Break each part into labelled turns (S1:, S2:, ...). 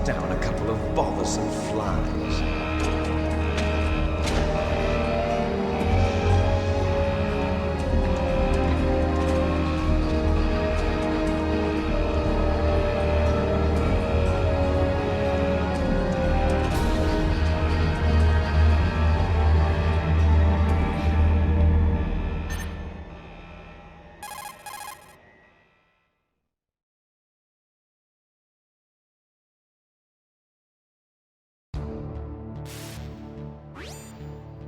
S1: down a couple of bothersome flies.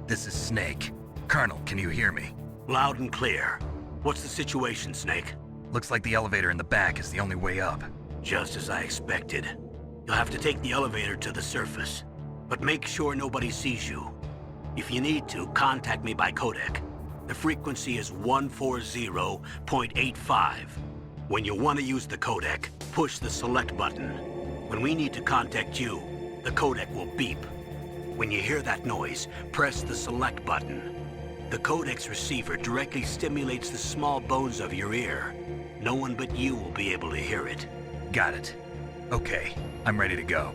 S2: This is Snake. Colonel, can you hear me?
S3: Loud and clear. What's the situation, Snake?
S2: Looks like the elevator in the back is the only way up.
S3: Just as I expected. You'll have to take the elevator to the surface, but make sure nobody sees you. If you need to, contact me by codec. The frequency is 140.85. When you want to use the codec, push the select button. When we need to contact you, the codec will beep. When you hear that noise, press the select button. The codec's receiver directly stimulates the small bones of your ear. No one but you will be able to hear it.
S2: Got it. Okay, I'm ready to go.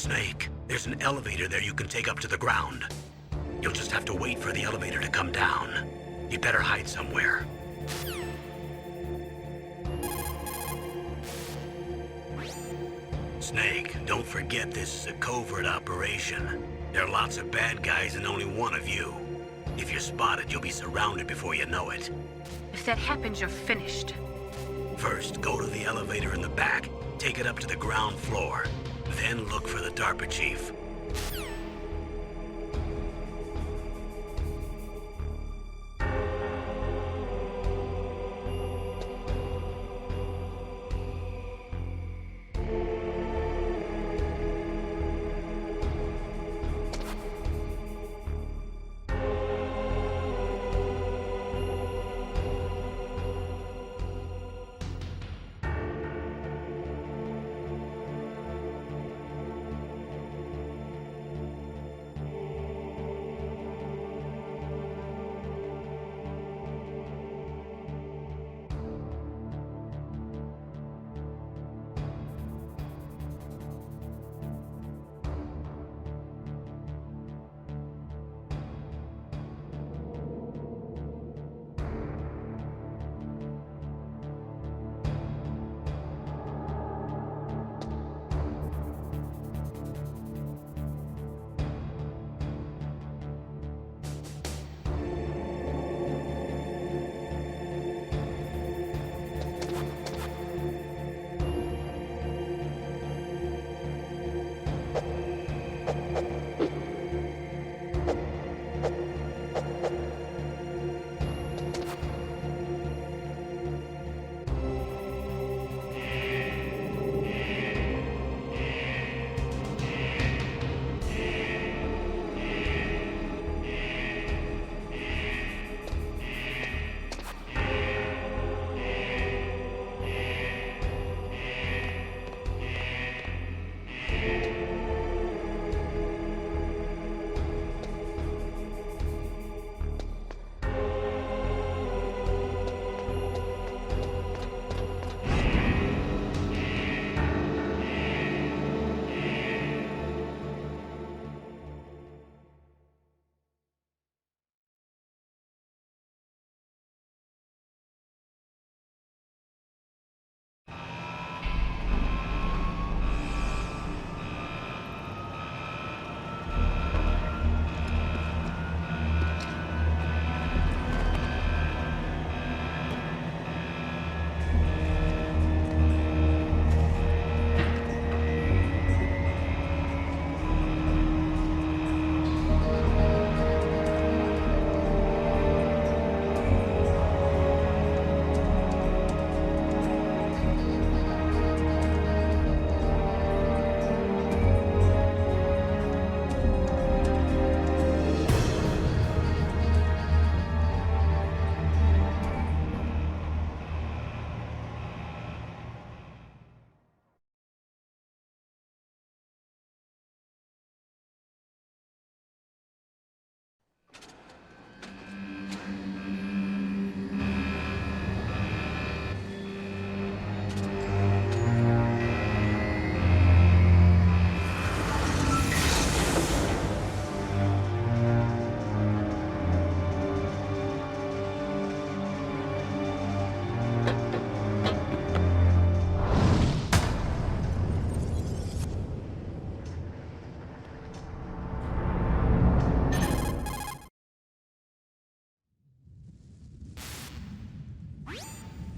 S3: Snake, there's an elevator there you can take up to the ground. You'll just have to wait for the elevator to come down. You'd better hide somewhere. Snake, don't forget this is a covert operation. There are lots of bad guys and only one of you. If you're spotted, you'll be surrounded before you know it.
S4: If that happens, you're finished.
S3: First, go to the elevator in the back. Take it up to the ground floor. Then look for the DARPA chief.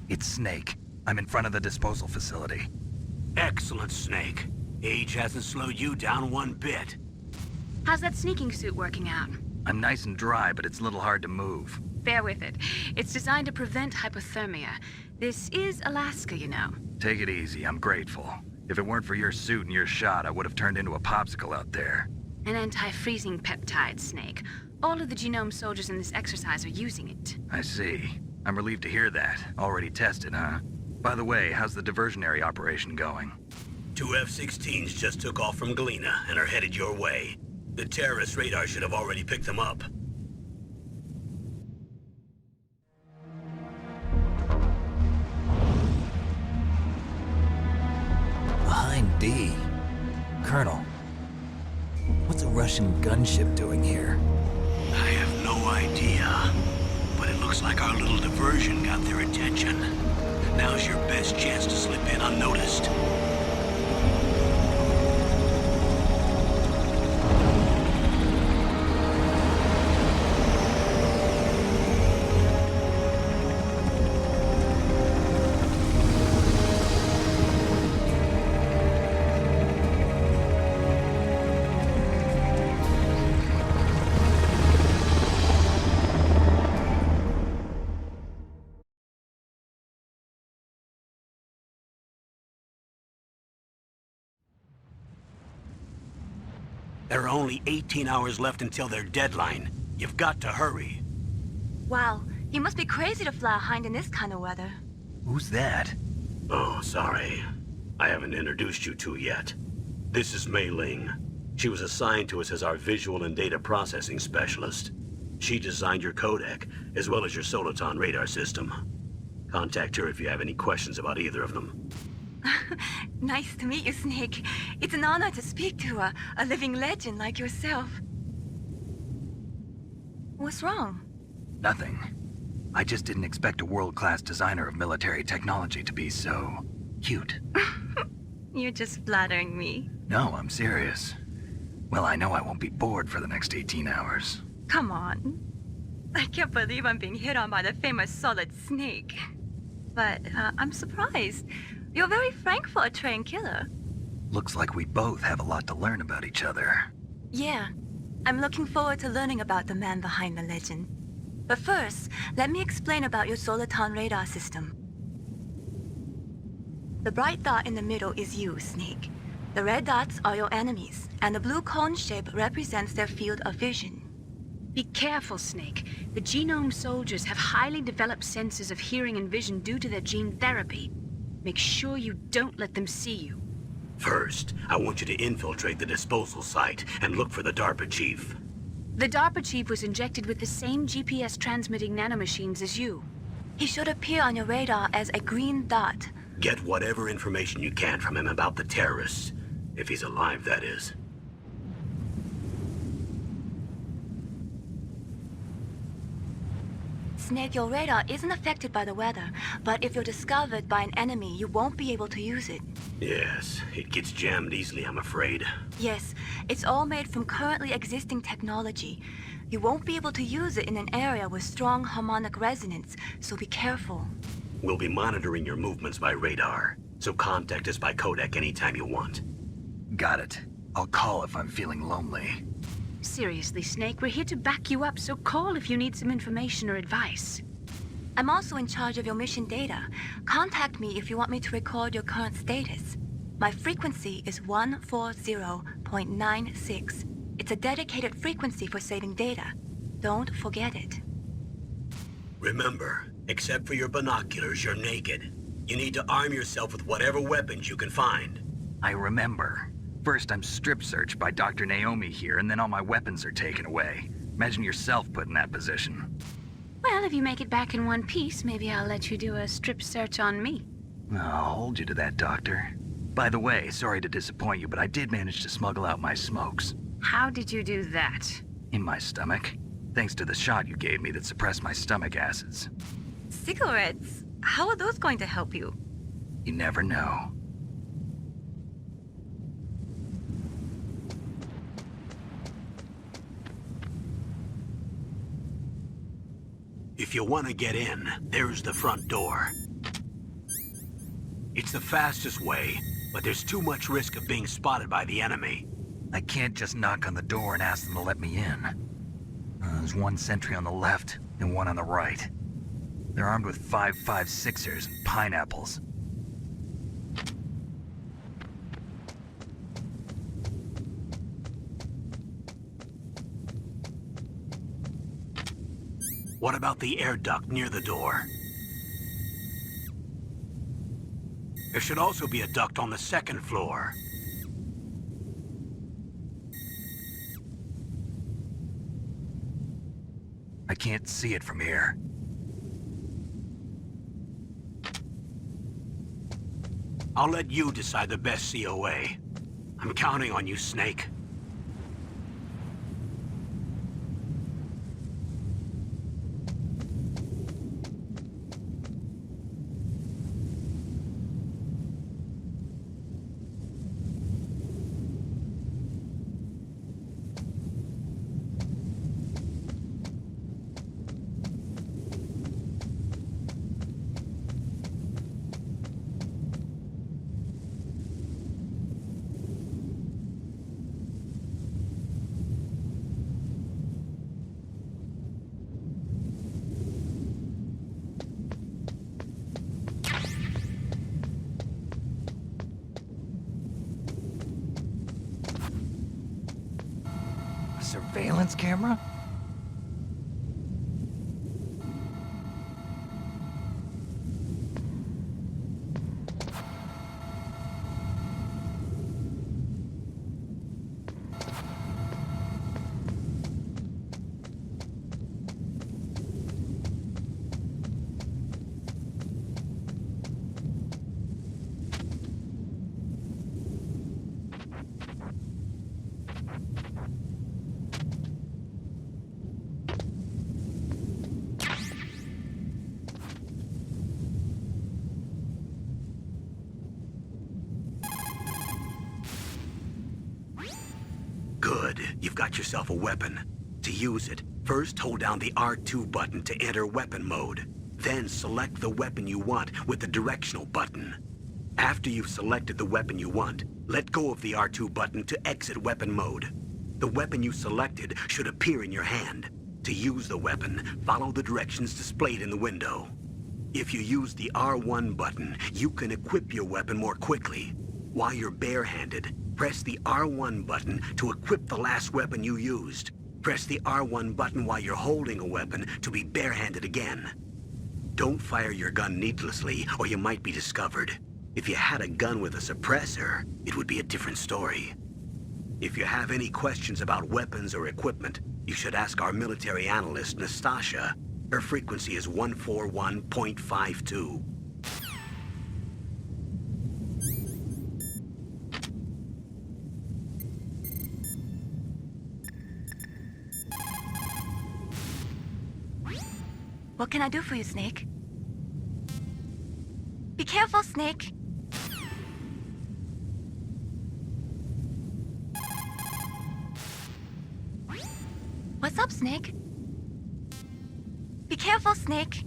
S2: It's Snake. I'm in front of the disposal facility.
S3: Excellent, Snake. Age hasn't slowed you down one bit.
S4: How's that sneaking suit working out?
S2: I'm nice and dry, but it's a little hard to move.
S4: Bear with it. It's designed to prevent hypothermia. This is Alaska, you know.
S2: Take it easy, I'm grateful. If it weren't for your suit and your shot, I would have turned into a popsicle out there.
S4: An anti-freezing peptide, Snake. All of the genome soldiers in this exercise are using it.
S2: I see. I'm relieved to hear that. Already tested, huh? By the way, how's the diversionary operation going?
S3: 2 F-16s just took off from Galena and are headed your way. The terrorist radar should have already picked them up.
S5: Behind D. Colonel, what's a Russian gunship doing here?
S3: I have no idea, but it looks like our little diversion got their attention. Now's your best chance to slip in unnoticed. There are only 18 hours left until their deadline. You've got to hurry.
S6: Wow, you must be crazy to fly a hind in this kind of weather.
S2: Who's that?
S3: Oh, sorry. I haven't introduced you to yet. This is Mei Ling. She was assigned to us as our visual and data processing specialist. She designed your codec, as well as your Soliton radar system. Contact her if you have any questions about either of them.
S6: Nice to meet you, Snake. It's an honor to speak to a living legend like yourself. What's wrong?
S2: Nothing. I just didn't expect a world-class designer of military technology to be so cute.
S6: You're just flattering me.
S2: No, I'm serious. Well, I know I won't be bored for the next 18 hours.
S6: Come on. I can't believe I'm being hit on by the famous Solid Snake. But I'm surprised. You're very frank for a trained killer.
S2: Looks like we both have a lot to learn about each other.
S6: Yeah, I'm looking forward to learning about the man behind the legend. But first, let me explain about your Soliton radar system. The bright dot in the middle is you, Snake. The red dots are your enemies, and the blue cone shape represents their field of vision.
S4: Be careful, Snake. The genome soldiers have highly developed senses of hearing and vision due to their gene therapy. Make sure you don't let them see you.
S3: First, I want you to infiltrate the disposal site and look for the DARPA chief.
S4: The DARPA chief was injected with the same GPS transmitting nanomachines as you.
S6: He should appear on your radar as a green dot.
S3: Get whatever information you can from him about the terrorists. If he's alive, that is.
S6: Snake, your radar isn't affected by the weather, but if you're discovered by an enemy, you won't be able to use it.
S3: Yes, it gets jammed easily, I'm afraid.
S6: Yes, it's all made from currently existing technology. You won't be able to use it in an area with strong harmonic resonance, so be careful.
S3: We'll be monitoring your movements by radar, so contact us by codec anytime you want.
S2: Got it. I'll call if I'm feeling lonely.
S4: Seriously, Snake, we're here to back you up, so call if you need some information or advice.
S6: I'm also in charge of your mission data. Contact me if you want me to record your current status. My frequency is 140.96. It's a dedicated frequency for saving data. Don't forget it.
S3: Remember, except for your binoculars, you're naked. You need to arm yourself with whatever weapons you can find.
S2: I remember. First, I'm strip searched by Dr. Naomi here, and then all my weapons are taken away. Imagine yourself put in that position.
S4: Well, if you make it back in one piece, maybe I'll let you do a strip search on me.
S2: I'll hold you to that, Doctor. By the way, sorry to disappoint you, but I did manage to smuggle out my smokes.
S4: How did you do that?
S2: In my stomach. Thanks to the shot you gave me that suppressed my stomach acids.
S6: Cigarettes? How are those going to help you?
S2: You never know.
S3: If you want to get in, there's the front door. It's the fastest way, but there's too much risk of being spotted by the enemy.
S2: I can't just knock on the door and ask them to let me in. There's one sentry on the left and one on the right. They're armed with 5.56ers and pineapples.
S3: What about the air duct near the door? There should also be a duct on the second floor.
S2: I can't see it from here.
S3: I'll let you decide the best COA. I'm counting on you, Snake.
S5: Surveillance camera?
S3: Good. You've got yourself a weapon. To use it, first hold down the R2 button to enter weapon mode. Then select the weapon you want with the directional button. After you've selected the weapon you want, let go of the R2 button to exit weapon mode. The weapon you selected should appear in your hand. To use the weapon, follow the directions displayed in the window. If you use the R1 button, you can equip your weapon more quickly. While you're barehanded, press the R1 button to equip the last weapon you used. Press the R1 button while you're holding a weapon to be barehanded again. Don't fire your gun needlessly, or you might be discovered. If you had a gun with a suppressor, it would be a different story. If you have any questions about weapons or equipment, you should ask our military analyst, Nastasha. Her frequency is 141.52.
S6: What can I do for you, Snake? Be careful, Snake. What's up, Snake? Be careful, Snake.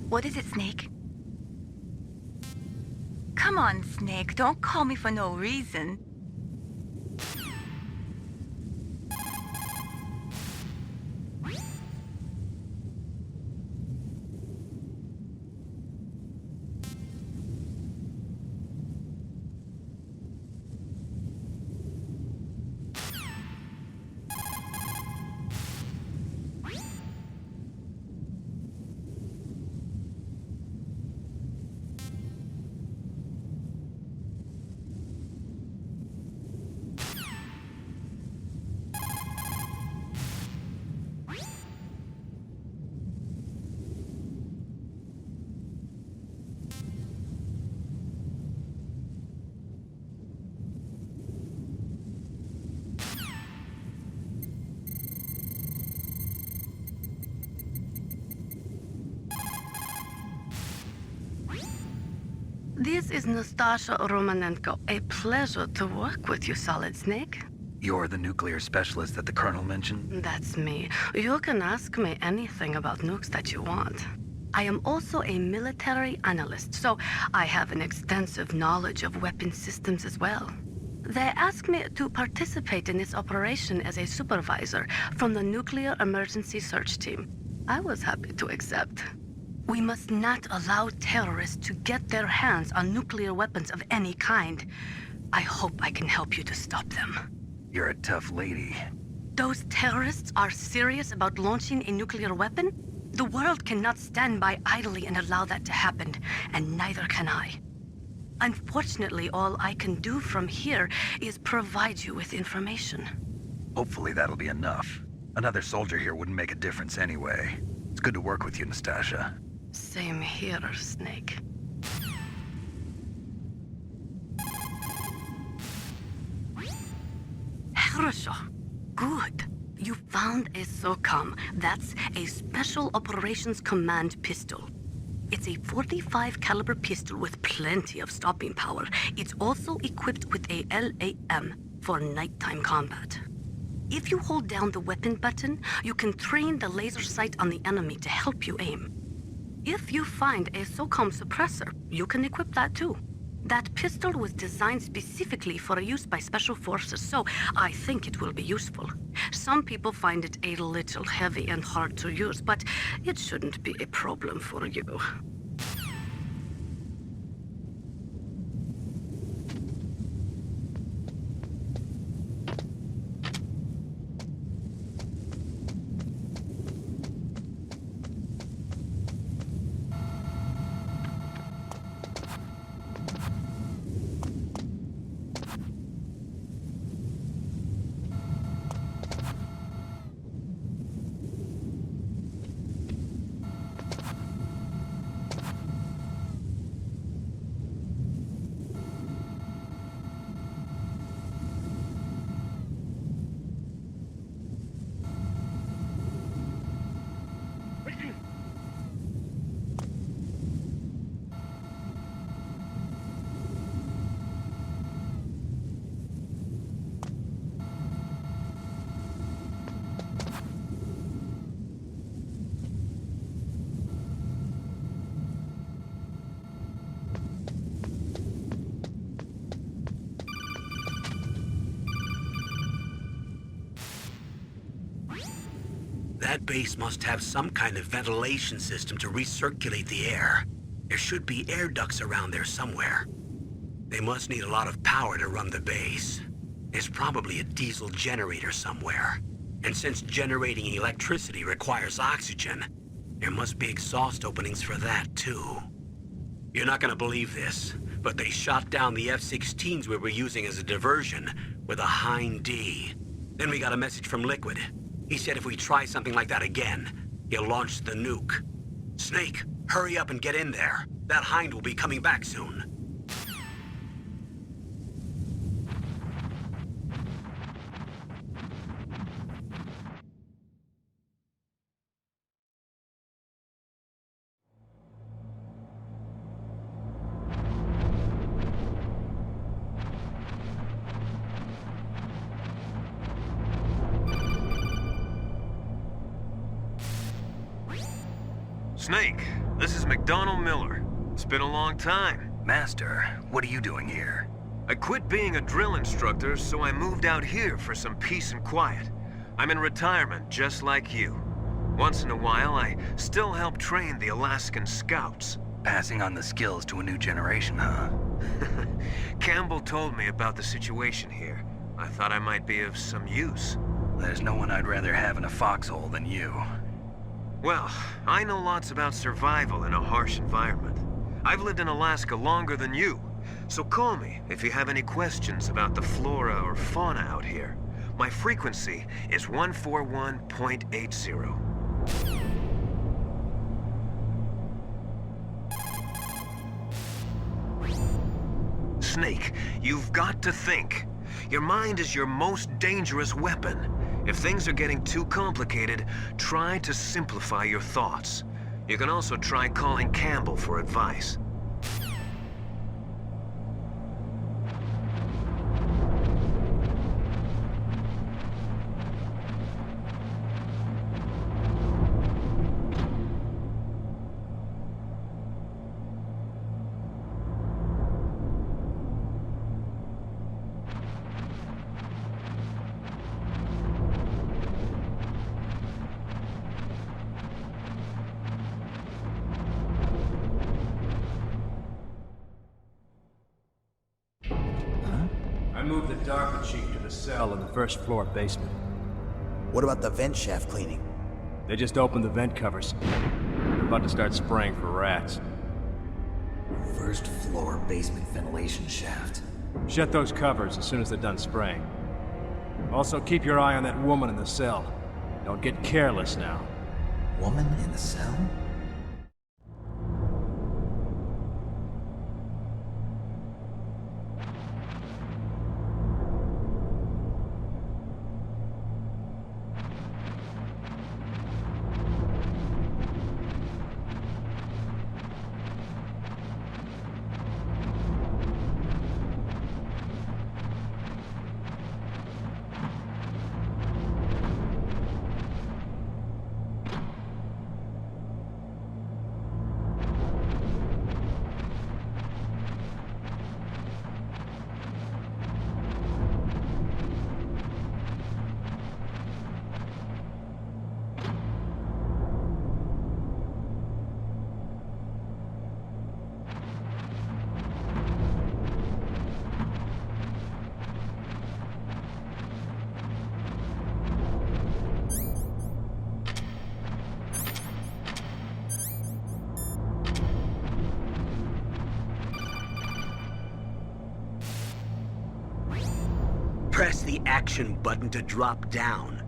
S6: What is it, Snake? Come on, Snake. Don't call me for no reason.
S7: This is Nastasha Romanenko. A pleasure to work with you, Solid Snake.
S2: You're the nuclear specialist that the Colonel mentioned?
S7: That's me. You can ask me anything about nukes that you want. I am also a military analyst, so I have an extensive knowledge of weapon systems as well. They asked me to participate in this operation as a supervisor from the Nuclear Emergency Search Team. I was happy to accept. We must not allow terrorists to get their hands on nuclear weapons of any kind. I hope I can help you to stop them.
S2: You're a tough lady.
S7: Those terrorists are serious about launching a nuclear weapon? The world cannot stand by idly and allow that to happen, and neither can I. Unfortunately, all I can do from here is provide you with information.
S2: Hopefully that'll be enough. Another soldier here wouldn't make a difference anyway. It's good to work with you, Nastasha.
S7: Same here, Snake. Хорошо. Good. You found a SOCOM. That's a Special Operations Command pistol. It's a .45 caliber pistol with plenty of stopping power. It's also equipped with a LAM for nighttime combat. If you hold down the weapon button, you can train the laser sight on the enemy to help you aim. If you find a SOCOM suppressor, you can equip that too. That pistol was designed specifically for use by special forces, so I think it will be useful. Some people find it a little heavy and hard to use, but it shouldn't be a problem for you.
S3: That base must have some kind of ventilation system to recirculate the air. There should be air ducts around there somewhere. They must need a lot of power to run the base. There's probably a diesel generator somewhere. And since generating electricity requires oxygen, there must be exhaust openings for that too. You're not gonna believe this, but they shot down the F-16s we were using as a diversion with a Hind D. Then we got a message from Liquid. He said if we try something like that again, he'll launch the nuke. Snake, hurry up and get in there. That Hind will be coming back soon.
S1: Snake, this is McDonald Miller. It's been a long time.
S2: Master, what are you doing here?
S1: I quit being a drill instructor, so I moved out here for some peace and quiet. I'm in retirement, just like you. Once in a while, I still help train the Alaskan Scouts.
S2: Passing on the skills to a new generation, huh?
S1: Campbell told me about the situation here. I thought I might be of some use.
S2: There's no one I'd rather have in a foxhole than you.
S1: Well, I know lots about survival in a harsh environment. I've lived in Alaska longer than you, so call me if you have any questions about the flora or fauna out here. My frequency is 141.80. Snake, you've got to think. Your mind is your most dangerous weapon. If things are getting too complicated, try to simplify your thoughts. You can also try calling Campbell for advice.
S8: DARPA chief to the cell in the first floor basement.
S9: What about the vent shaft cleaning?
S8: They just opened the vent covers. They're about to start spraying for rats.
S5: First floor basement ventilation shaft.
S8: Shut those covers as soon as they're done spraying. Also, keep your eye on that woman in the cell. Don't get careless now.
S5: Woman in the cell?
S3: Press the action button to drop down.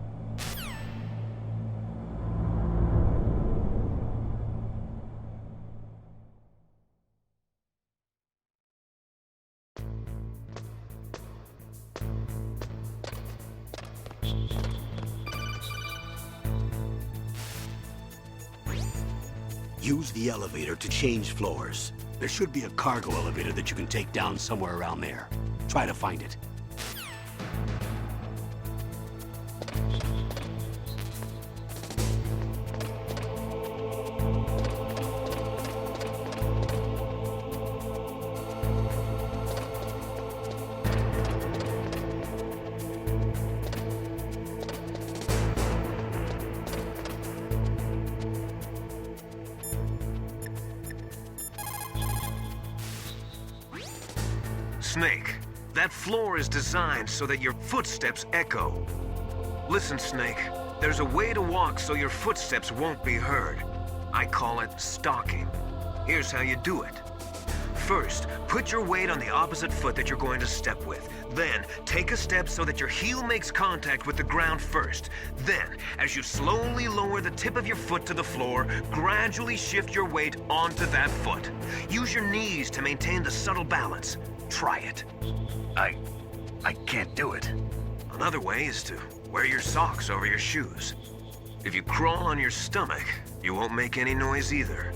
S3: Use the elevator to change floors. There should be a cargo elevator that you can take down somewhere around there. Try to find it.
S1: Snake, that floor is designed so that your footsteps echo. Listen, Snake, there's a way to walk so your footsteps won't be heard. I call it stalking. Here's how you do it. First, put your weight on the opposite foot that you're going to step with. Then, take a step so that your heel makes contact with the ground first. Then, as you slowly lower the tip of your foot to the floor, gradually shift your weight onto that foot. Use your knees to maintain the subtle balance. Try it.
S2: I can't do it.
S1: Another way is to wear your socks over your shoes. If you crawl on your stomach, you won't make any noise either.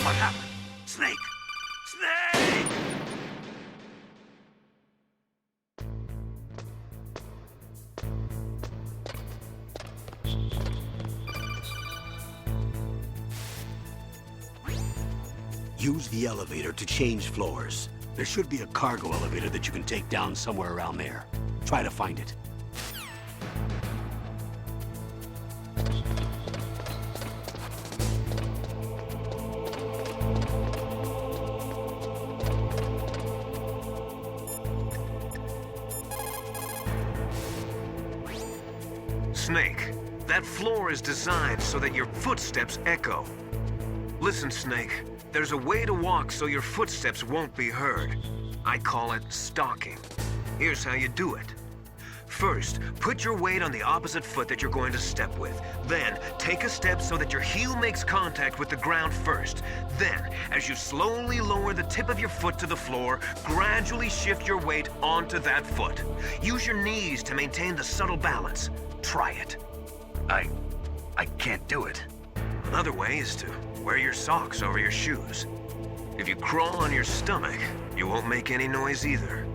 S3: What happened? Snake! Snake! Use the elevator to change floors. There should be a cargo elevator that you can take down somewhere around there. Try to find it.
S1: Snake, that floor is designed so that your footsteps echo. Listen, Snake, there's a way to walk so your footsteps won't be heard. I call it stalking. Here's how you do it. First, put your weight on the opposite foot that you're going to step with. Then, take a step so that your heel makes contact with the ground first. Then, as you slowly lower the tip of your foot to the floor, gradually shift your weight onto that foot. Use your knees to maintain the subtle balance. Try it.
S2: I can't do it.
S1: Another way is to wear your socks over your shoes. If you crawl on your stomach, you won't make any noise either.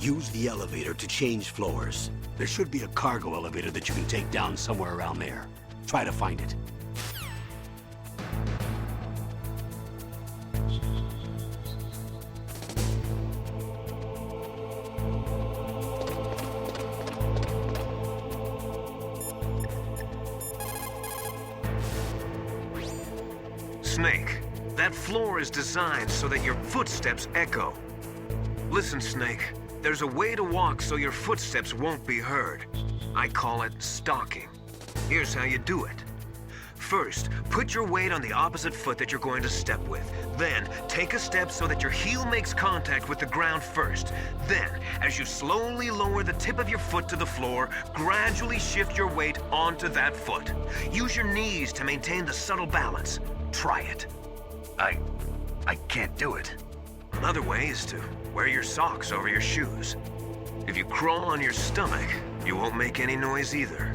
S3: Use the elevator to change floors. There should be a cargo elevator that you can take down somewhere around there. Try to find it.
S1: Snake, that floor is designed so that your footsteps echo. Listen, Snake, there's a way to walk so your footsteps won't be heard. I call it stalking. Here's how you do it. First, put your weight on the opposite foot that you're going to step with. Then, take a step so that your heel makes contact with the ground first. Then, as you slowly lower the tip of your foot to the floor, gradually shift your weight onto that foot. Use your knees to maintain the subtle balance. Try it.
S2: I can't do it.
S1: Another way is to wear your socks over your shoes. If you crawl on your stomach, you won't make any noise either.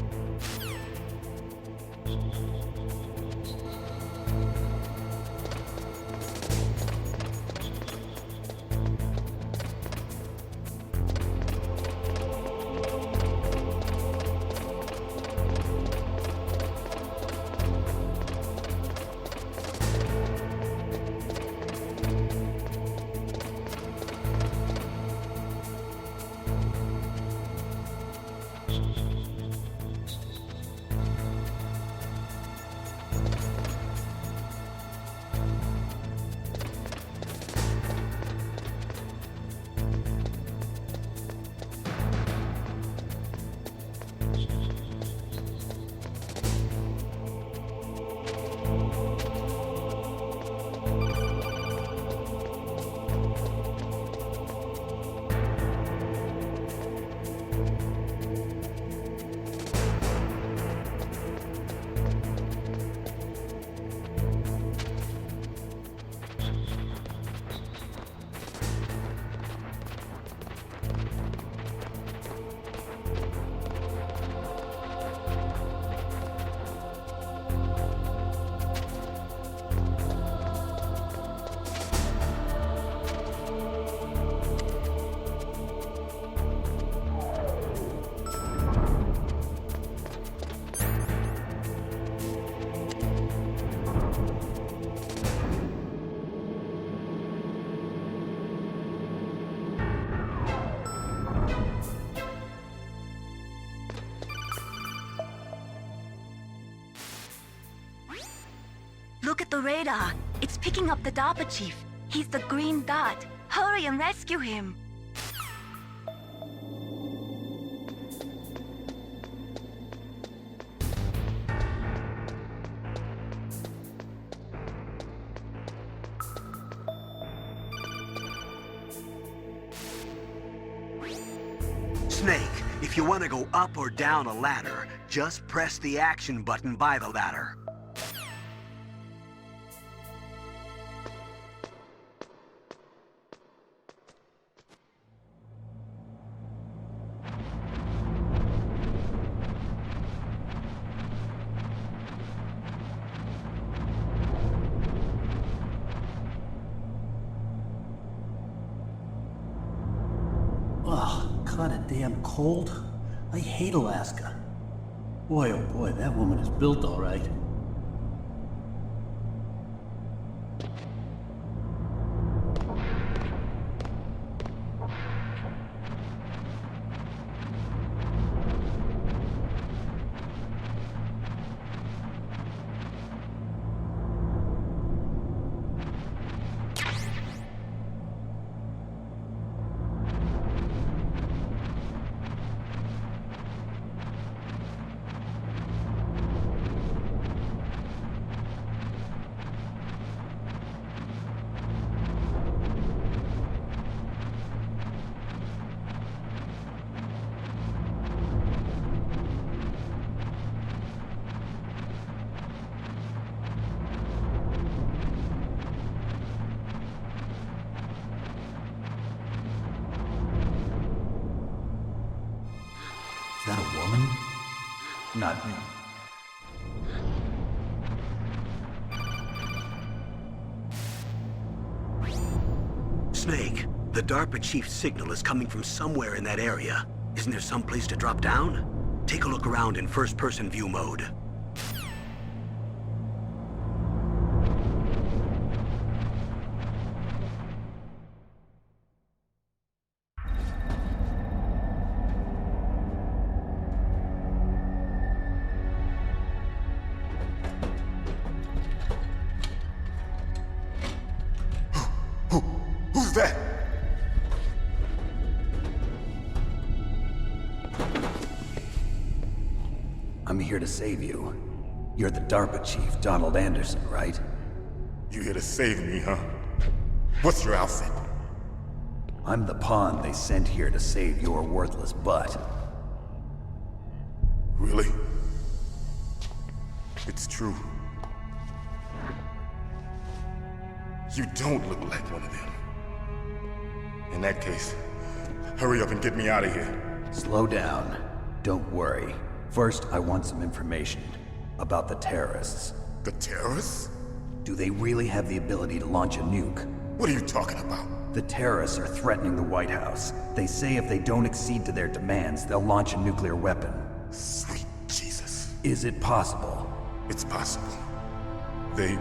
S6: Look at the radar. It's picking up the DARPA chief. He's the green dot. Hurry and rescue him.
S3: you want to go up or down a ladder, just press the action button by the ladder.
S10: Ugh, kinda damn cold. I hate Alaska. Boy, oh boy, that woman is built all right.
S5: Is that a woman?
S10: Not me.
S3: Snake, the DARPA chief's signal is coming from somewhere in that area. Isn't there some place to drop down? Take a look around in first-person view mode.
S11: Who's that?
S5: I'm here to save you. You're the DARPA chief, Donald Anderson, right?
S11: You here to save me, huh? What's your outfit?
S5: I'm the pawn they sent here to save your worthless butt.
S11: Really? It's true. You don't look like one of them. In that case, hurry up and get me out of here.
S5: Slow down. Don't worry. First, I want some information about the terrorists.
S11: The terrorists?
S5: Do they really have the ability to launch a nuke?
S11: What are you talking about?
S5: The terrorists are threatening the White House. They say if they don't accede to their demands, they'll launch a nuclear weapon.
S11: Sweet Jesus.
S5: Is it possible?
S11: It's possible. They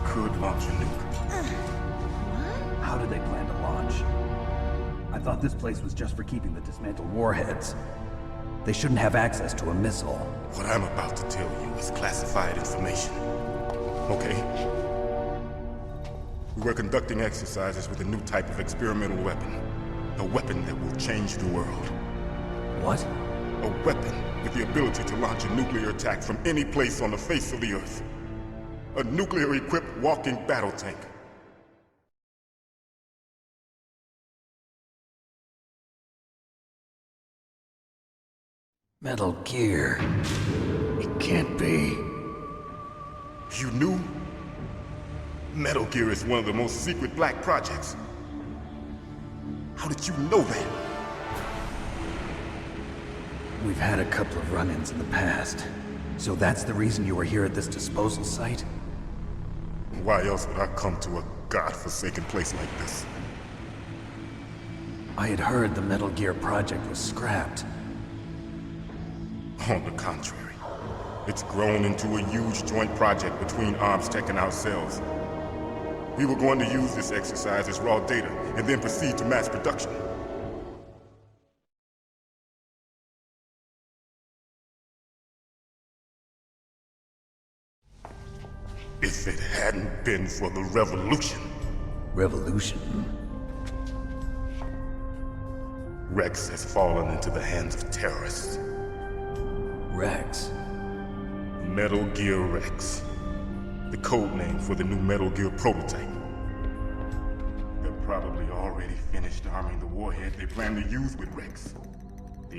S11: could launch a nuke.
S5: How do they plan to launch? I thought this place was just for keeping the dismantled warheads. They shouldn't have access to a missile.
S11: What I'm about to tell you is classified information. Okay? We were conducting exercises with a new type of experimental weapon. A weapon that will change the world.
S5: What?
S11: A weapon with the ability to launch a nuclear attack from any place on the face of the Earth. A nuclear-equipped walking battle tank.
S5: Metal Gear. It can't be.
S11: You knew? Metal Gear is one of the most secret black projects. How did you know that?
S5: We've had a couple of run-ins in the past. So that's the reason you were here at this disposal site?
S11: Why else would I come to a godforsaken place like this?
S5: I had heard the Metal Gear project was scrapped.
S11: On the contrary, it's grown into a huge joint project between Arms Tech and ourselves. We were going to use this exercise as raw data and then proceed to mass production. If it hadn't been for the revolution.
S5: Revolution?
S11: Rex has fallen into the hands of terrorists.
S5: Rex?
S11: Metal Gear Rex. The code name for the new Metal Gear prototype. They're probably already finished arming the warhead they plan to use with Rex.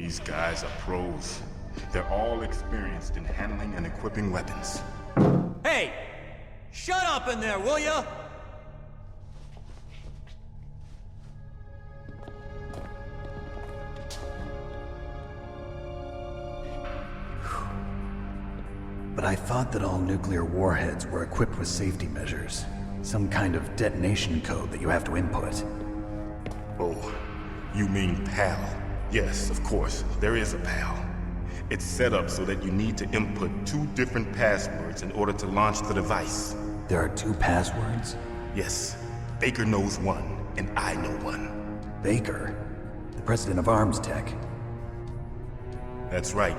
S11: These guys are pros. They're all experienced in handling and equipping weapons.
S12: Hey! Shut up in there, will ya?
S5: But I thought that all nuclear warheads were equipped with safety measures. Some kind of detonation code that you have to input.
S11: Oh, you mean PAL? Yes, of course, there is a PAL. It's set up so that you need to input 2 different passwords in order to launch the device.
S5: There are 2 passwords?
S11: Yes, Baker knows one, and I know one.
S5: Baker? The president of Arms Tech?
S11: That's right.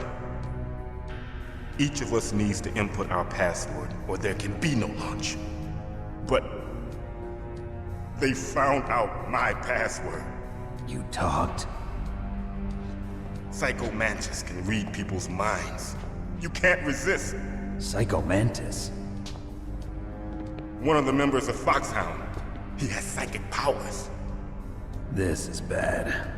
S11: Each of us needs to input our password, or there can be no launch. But they found out my password.
S5: You talked?
S11: Psycho Mantis can read people's minds. You can't resist.
S5: Psycho Mantis?
S11: One of the members of Foxhound. He has psychic powers.
S5: This is bad.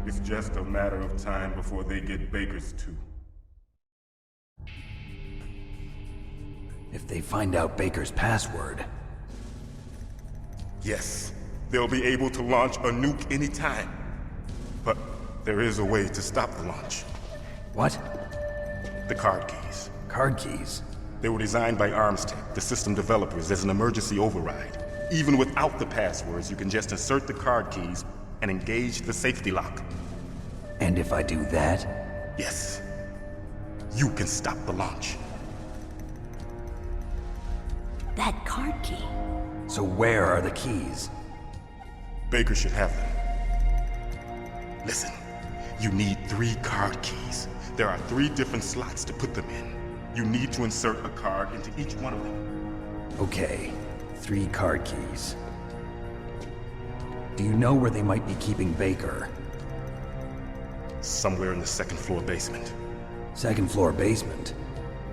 S11: It's just a matter of time before they get Baker's too.
S5: If they find out Baker's password...
S11: Yes, they'll be able to launch a nuke anytime. But there is a way to stop the launch.
S5: What?
S11: The card keys.
S5: Card keys?
S11: They were designed by ArmsTech, the system developers, as an emergency override. Even without the passwords, you can just insert the card keys and engage the safety lock.
S5: And if I do that?
S11: Yes. You can stop the launch.
S7: That card key.
S5: So where are the keys?
S11: Baker should have them. Listen, you need 3 card keys. There are 3 different slots to put them in. You need to insert a card into each one of them.
S5: Okay, 3 card keys. Do you know where they might be keeping Baker?
S11: Somewhere in the 2nd floor basement.
S5: 2nd floor basement?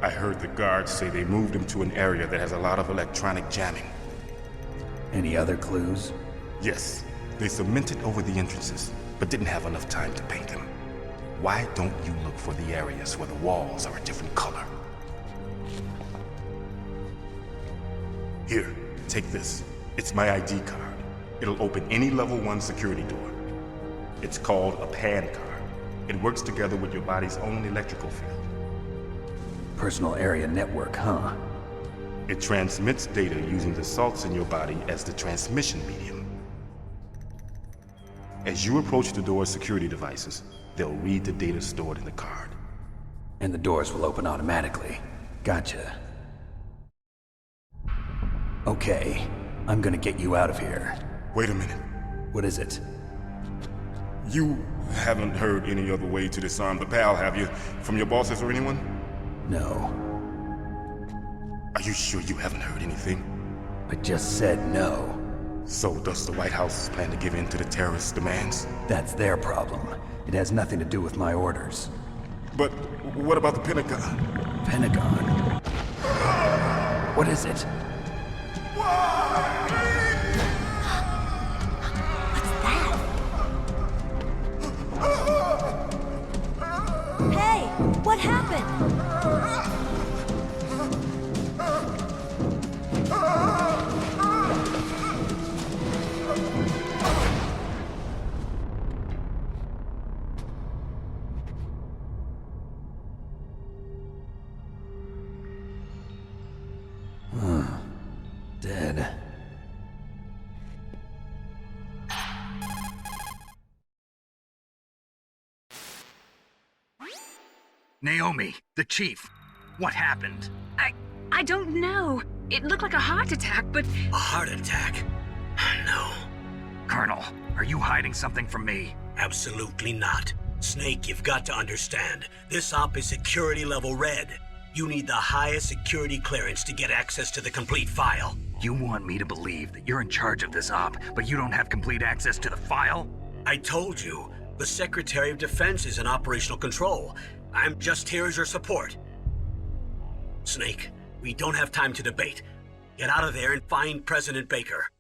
S11: I heard the guards say they moved him to an area that has a lot of electronic jamming.
S5: Any other clues?
S11: Yes, they cemented over the entrances, but didn't have enough time to paint them. Why don't you look for the areas where the walls are a different color? Here, take this. It's my ID card. It'll open any level 1 security door. It's called a PAN card. It works together with your body's own electrical field.
S5: Personal area network, huh?
S11: It transmits data using the salts in your body as the transmission medium. As you approach the door's security devices, they'll read the data stored in the card.
S5: And the doors will open automatically. Gotcha. Okay, I'm gonna get you out of here.
S11: Wait a minute.
S5: What is it?
S11: You haven't heard any other way to disarm the PAL, have you? From your bosses or anyone?
S5: No.
S11: Are you sure you haven't heard anything?
S5: I just said no.
S11: So does the White House plan to give in to the terrorists' demands?
S5: That's their problem. It has nothing to do with my orders.
S11: But what about the Pentagon?
S5: Pentagon? What is it?
S13: Hey, what happened?
S5: Dead.
S2: Naomi, the chief. What happened?
S4: I don't know. It looked like a heart attack, but...
S3: A heart attack? No.
S2: Colonel, are you hiding something from me?
S3: Absolutely not. Snake, you've got to understand. This op is security level red. You need the highest security clearance to get access to the complete file.
S2: You want me to believe that you're in charge of this op, but you don't have complete access to the file?
S3: I told you. The Secretary of Defense is in operational control. I'm just here as your support. Snake, we don't have time to debate. Get out of there and find President Baker.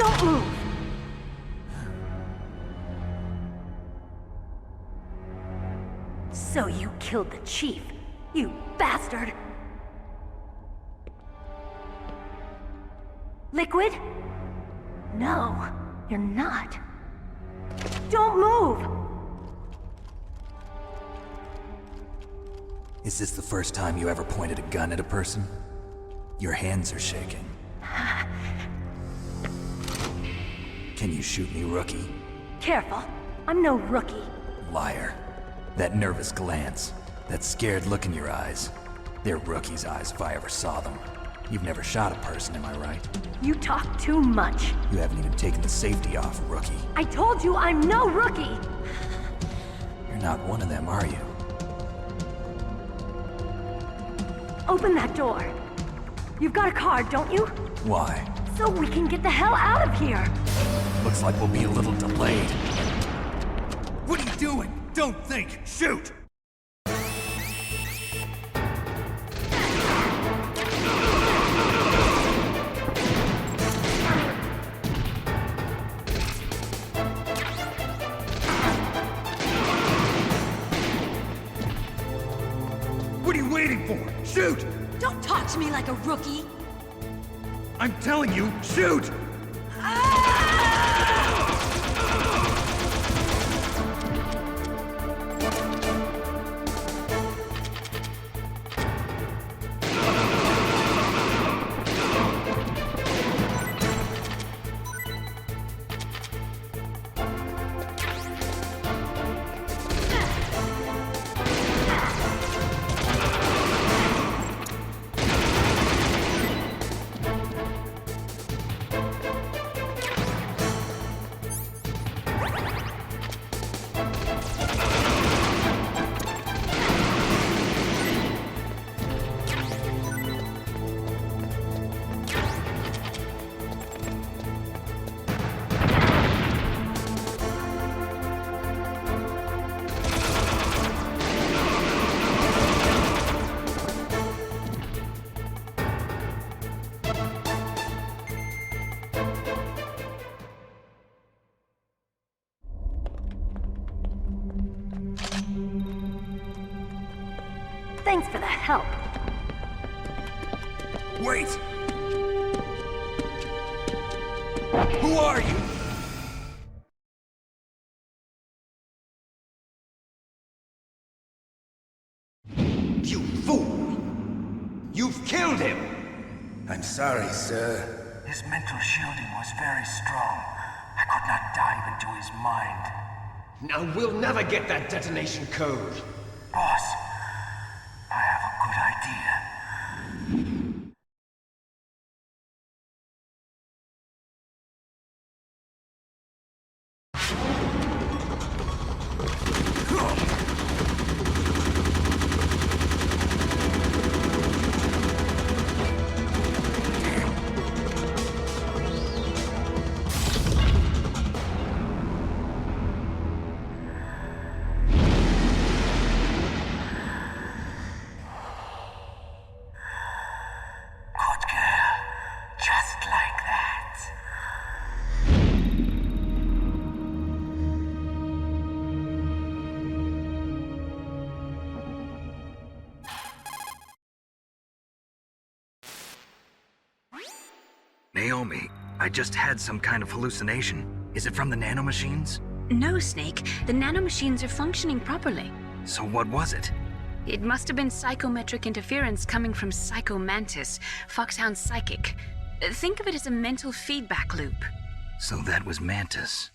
S13: Don't move! So you killed the chief, you bastard! Liquid? No, you're not. Don't move!
S2: Is this the first time you ever pointed a gun at a person? Your hands are shaking. Can you shoot me, rookie?
S13: Careful, I'm no rookie.
S2: Liar. That nervous glance, that scared look in your eyes. They're rookie's eyes if I ever saw them. You've never shot a person, am I right?
S13: You talk too much.
S2: You haven't even taken the safety off, rookie.
S13: I told you I'm no rookie!
S2: You're not one of them, are you?
S13: Open that door. You've got a card, don't you?
S2: Why?
S13: So we can get the hell out of here!
S2: Looks like we'll be a little delayed. What are you doing? Don't think! Shoot! What are you waiting for? Shoot!
S13: Don't talk to me like a rookie!
S2: I'm telling you, shoot!
S13: Thanks for the help.
S2: Wait! Who are you?
S14: You fool! You've killed him!
S9: I'm sorry, sir.
S15: His mental shielding was very strong. I could not dive into his mind.
S14: Now we'll never get that detonation code.
S15: Boss, I have a good idea.
S2: Naomi, I just had some kind of hallucination. Is it from the nanomachines?
S4: No, Snake. The nanomachines are functioning properly.
S2: So what was it?
S4: It must have been psychometric interference coming from Psycho Mantis, Foxhound Psychic. Think of it as a mental feedback loop.
S2: So that was Mantis.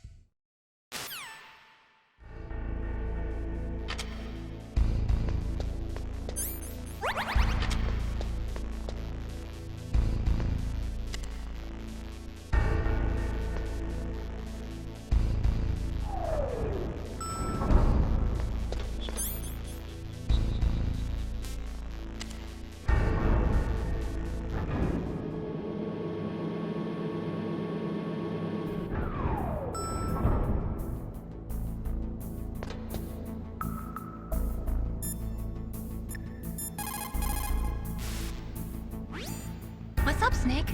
S4: What's up, Snake?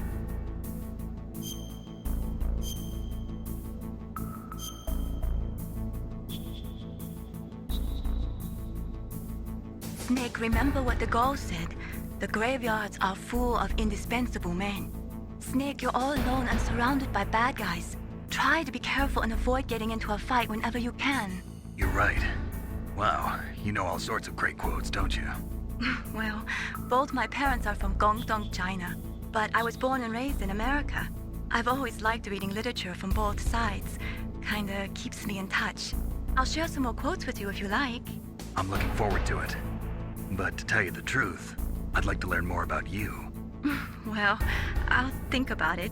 S6: remember what the Gauls said. The graveyards are full of indispensable men. Snake, you're all alone and surrounded by bad guys. Try to be careful and avoid getting into a fight whenever you can.
S2: You're right. Wow, you know all sorts of great quotes, don't you?
S6: Well, both my parents are from Guangdong, China, but I was born and raised in America. I've always liked reading literature from both sides. Kinda keeps me in touch. I'll share some more quotes with you if you like.
S2: I'm looking forward to it. But to tell you the truth, I'd like to learn more about you.
S6: Well, I'll think about it.